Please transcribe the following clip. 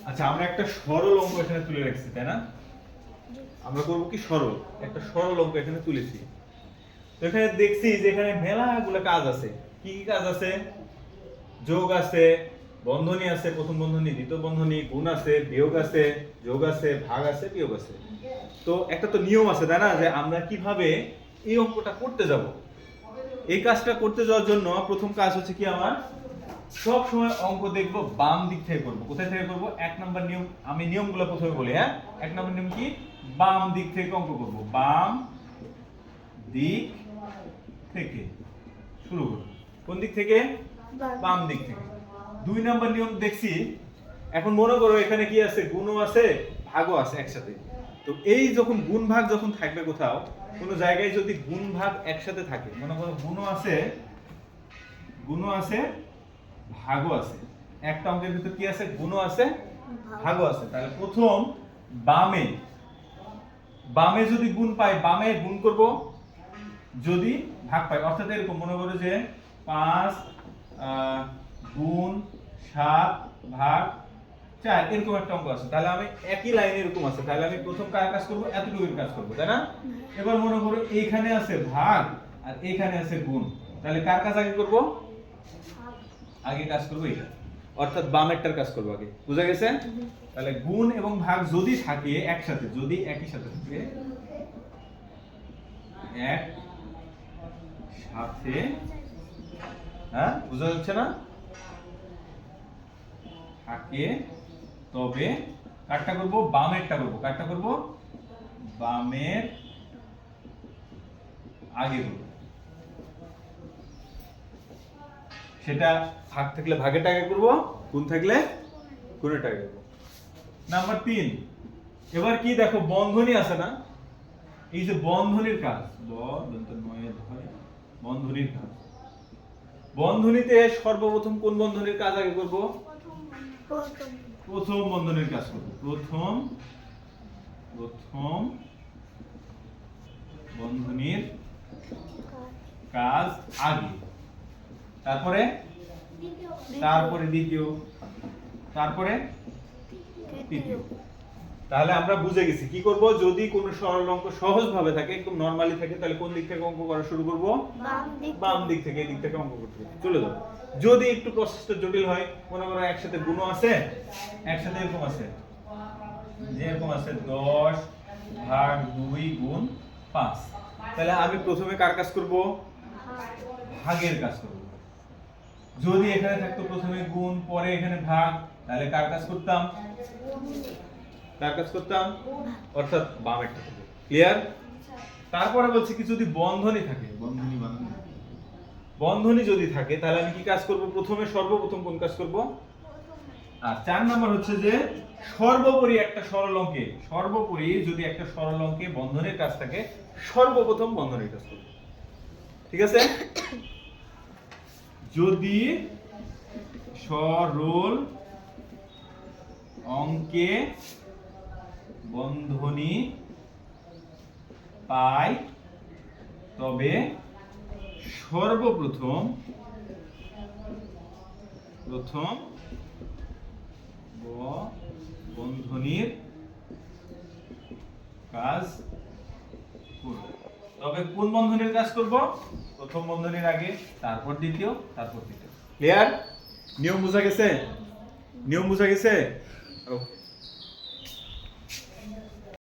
আচ্ছা, আমরা একটা সরল অঙ্ক এখানে তুলে রাখছি, তাই না? আমরা করব কি, সরল একটা সরল অঙ্ক এখানে তুলেছি। তো এখানে দেখছি যে এখানে মেলাগুলো কাজ আছে। কি কি কাজ আছে? যোগ আছে, বন্ধনী আছে, প্রথম বন্ধনী, দ্বিতীয় বন্ধনী, গুণ আছে, বিয়োগ আছে, যোগ আছে, ভাগ আছে, বিয়োগ আছে। তো একটা তো নিয়ম আছে, তাই না, যে আমরা কিভাবে এই অঙ্কটা করতে যাব। এই কাজটা করতে যাওয়ার জন্য প্রথম কাজ হচ্ছে কি, আমার সব সময় অঙ্ক দেখব বাম দিক থেকে করব। কোথায় থেকে করব? এক নাম্বার নিয়ম, আমি নিয়মগুলো প্রথমে বলি। হ্যাঁ, এক নাম্বার নিয়ম কি? বাম দিক থেকে অঙ্ক করব। বাম দিক থেকে শুরু করব। কোন দিক থেকে? বাম দিক থেকে। দুই নাম্বার নিয়ম দেখছি, এখন মনে করো এখানে কি আছে, গুণও আছে, ভাগও আছে একসাথে। তো এই যখন গুণ ভাগ যখন থাকবে কোথাও কোনো জায়গায়, যদি গুণ ভাগ একসাথে থাকে, মনে করো গুণও আছে, ভাগও আছে, একটা অঙ্কের ভিতর কি আছে, গুণও আছে, ভাগও আছে, তাহলে প্রথম বামে বামে যদি গুণ পাই, বামে গুণ করব, যদি ভাগ পাই, অর্থাৎ এরকম মনে করো যে 5 গুণ 7 ভাগ 4, এরকম একটা অঙ্ক আছে। তাহলে আমি একই লাইনে এরকম আছে, তাহলে আমি প্রথম কার কাজ করব, এতটুকুর কাজ করব, তাই না? এবার মনে করো এইখানে আছে ভাগ আর এইখানে আছে গুণ, তাহলে কার কাজ আগে করব? আগে কাজ করব এটা, অর্থাৎ বামেরটার কাজ করব আগে। বুঝা গেছে? তাহলে গুণ এবং ভাগ যদি থাকে একসাথে, যদি একই সাথে থাকে, এক সাথে, হ্যাঁ বুঝা যাচ্ছে না, থাকে, তবে কাটটা করব, বামেরটা করব। কাটটা করব, বামের আগে করব। সেটা ভাগ থাকলে ভাগেরটা আগে করব, গুণ থাকলে গুণেরটা আগে করব। নাম্বার 3, এবার কি দেখো, বন্ধনী আছে না, এই যে বন্ধনীর কাজ, বন্ধনীর কাজ, বন্ধনীতে সর্বপ্রথম কোন বন্ধনীর কাজ আগে করব? প্রথম বন্ধনীর কাজ করব। প্রথম বন্ধনীর কাজ আগে, তারপরে দ্বিতীয়, তারপরে তৃতীয়। তাহলে আমরা বুঝে গেছি কি করব, যদি কোনো সরল অঙ্ক সহজ ভাবে থাকে, একদম নরমালি থাকে, তাহলে কোন দিক থেকে অঙ্ক করা শুরু করব? বাম দিক থেকে। এই দিক থেকে অঙ্ক করতে চলে যাব। যদি একটু প্রসেসটা জটিল হয়, মনে করো একসাথে গুণও আছে, একসাথে এরকম আছে, যে এরকম আছে 10 ভাগ 2 গুণ 5, তাহলে আমি প্রথমে কার কাজ করব? ভাগের কাজ করব। যদি এখানে থাকতো প্রথমে গুণ, পরে এখানে ভাগ, তাহলে কার কাজ করতাম? অর্থাৎ বামেরটা করব। ক্লিয়ার? তারপরে বলছি কি, যদি বন্ধনী থাকে, বন্ধনী যদি থাকে, তাহলে আমি কি কাজ করব? প্রথমে সর্বপ্রথম কোন কাজ করব? আর 4 নাম্বার হচ্ছে যে সর্বোপরি একটা সরল অঙ্কে, যদি একটা সরল অঙ্কে বন্ধনীর কাজ থাকে, সর্বপ্রথম বন্ধনীর কাজ করব। ঠিক আছে? যদি সরল অঙ্কে বন্ধনী পাই, তবে সর্বপ্রথম বন্ধনীর কাজ করব। তবে কোন বন্ধনীর কাজ করব? প্রথম বন্ধনীর আগে, তারপর দ্বিতীয়, তারপর তৃতীয়। ক্লিয়ার? নিয়ম বোঝা গেছে?